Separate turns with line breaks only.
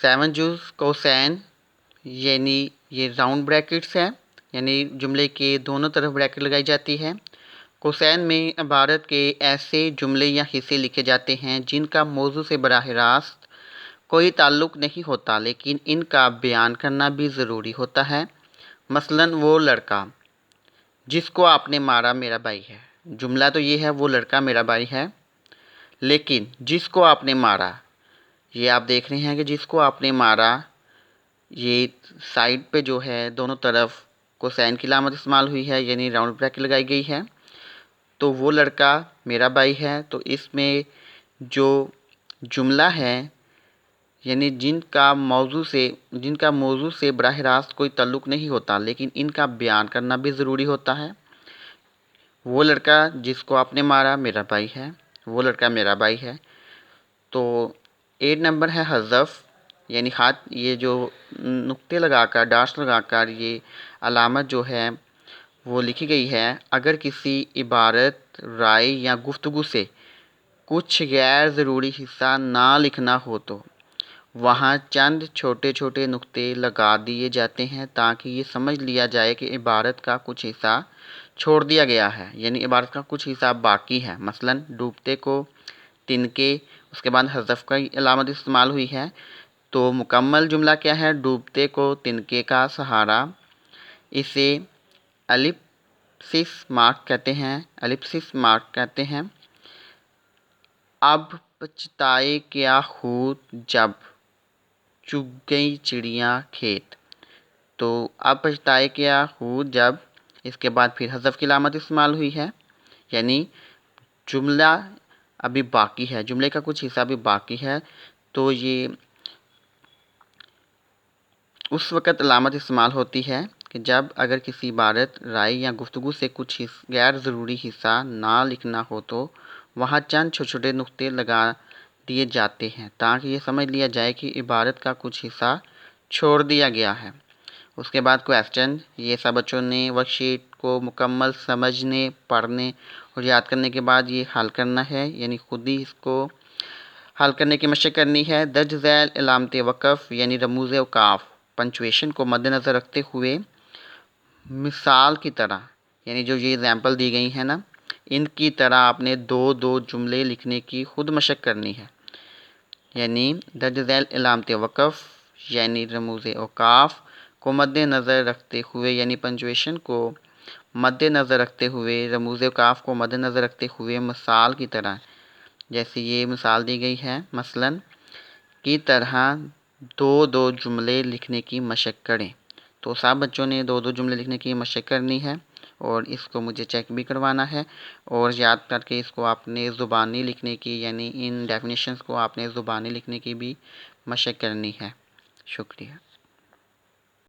7 juice कोसैन यानी ये round brackets हैं, यानी जुमले के दोनों तरफ ब्रैकेट लगाई जाती है। कोसैन में इबारत के ऐसे जुमले या हिस्से लिखे जाते हैं जिनका मौजू से बराह रास्त कोई ताल्लुक़ नहीं होता, लेकिन इनका बयान करना भी ज़रूरी होता है। मसलन वो लड़का जिसको आपने मारा मेरा भाई है। जुमला तो ये है वो लड़का मेरा भाई है, लेकिन जिसको आपने मारा, ये आप देख रहे हैं कि जिसको आपने मारा, ये साइड पे जो है दोनों तरफ कोसाइन की अलामत इस्तेमाल हुई है, यानी राउंड ब्रैकेट लगाई गई है। तो वो लड़का मेरा भाई है, तो इसमें जो जुमला है यानी जिनका मौजू से बराह रास्त कोई ताल्लुक़ नहीं होता, लेकिन इनका बयान करना भी ज़रूरी होता है। वो लड़का जिसको आपने मारा मेरा भाई है, वो लड़का मेरा भाई है। तो 8 नंबर है हज़फ़, यानी हाथ ये जो नुक्ते लगाकर डैश लगाकर ये अलामत जो है वो लिखी गई है। अगर किसी इबारत, राय या गुफ्तगू से कुछ गैर ज़रूरी हिस्सा ना लिखना हो तो वहाँ चंद छोटे छोटे नुक्ते लगा दिए जाते हैं ताकि ये समझ लिया जाए कि इबारत का कुछ हिस्सा छोड़ दिया गया है, यानी इबारत का कुछ हिस्सा बाकी है। मसलन डूबते को तिनके, उसके बाद हज़फ़ का अलामत इस्तेमाल हुई है। तो मुकम्मल जुमला क्या है? डूबते को तिनके का सहारा। इसे एलिप्सिस मार्क कहते हैं। अब पछताए क्या खूद जब चुग गई चिड़िया खेत। तो अब पछताए क्या खूद जब, इसके बाद फिर हज़फ़ की अलामत इस्तेमाल हुई है, यानी जुमला अभी बाकी है, जुमले का कुछ हिस्सा भी बाकी है। तो ये उस वक़्त अलामत इस्तेमाल होती है कि जब अगर किसी इबारत, राय या गुफ्तगू से कुछ गैर ज़रूरी हिस्सा ना लिखना हो तो वहाँ चंद छोटे-छोटे नुक्ते लगा दिए जाते हैं ताकि ये समझ लिया जाए कि इबारत का कुछ हिस्सा छोड़ दिया गया है। उसके बाद क्वेश्चन, ये सब बच्चों ने वर्कशीट को मुकम्मल समझने, पढ़ने और याद करने के बाद ये हल करना है, यानी खुद ही इसको हल करने की मशक़ करनी है। दर्ज ज़ैल अलामत वक़फ़ यानी रमूज़ औक़ाफ़ पंचुएशन को मद्देनज़र रखते हुए मिसाल की तरह, यानी जो ये एग्जाम्पल दी गई हैं ना, इनकी तरह आपने 2-2 जुमले लिखने की खुद मशक़ करनी है। यानी दर्ज ज़ैल अलामत वक़फ़ यानी रमूज़ औक़ाफ़ को मद्देनज़र रखते हुए, यानी पंचुएशन को मद्देनज़र रखते हुए, रमूज़ औक़ाफ़ को मद्देनज़र रखते हुए मिसाल की तरह, जैसे ये मिसाल दी गई है मसलन की तरह 2-2 जुमले लिखने की मशक़ करें। तो सब बच्चों ने 2-2 जुमले लिखने की मशक़ करनी है और इसको मुझे चेक भी करवाना है और याद करके इसको आपने ज़ुबानी लिखने की, यानी इन डेफिनेशंस को आपने ज़ुबानी लिखने की भी मशक़ करनी है। शुक्रिया।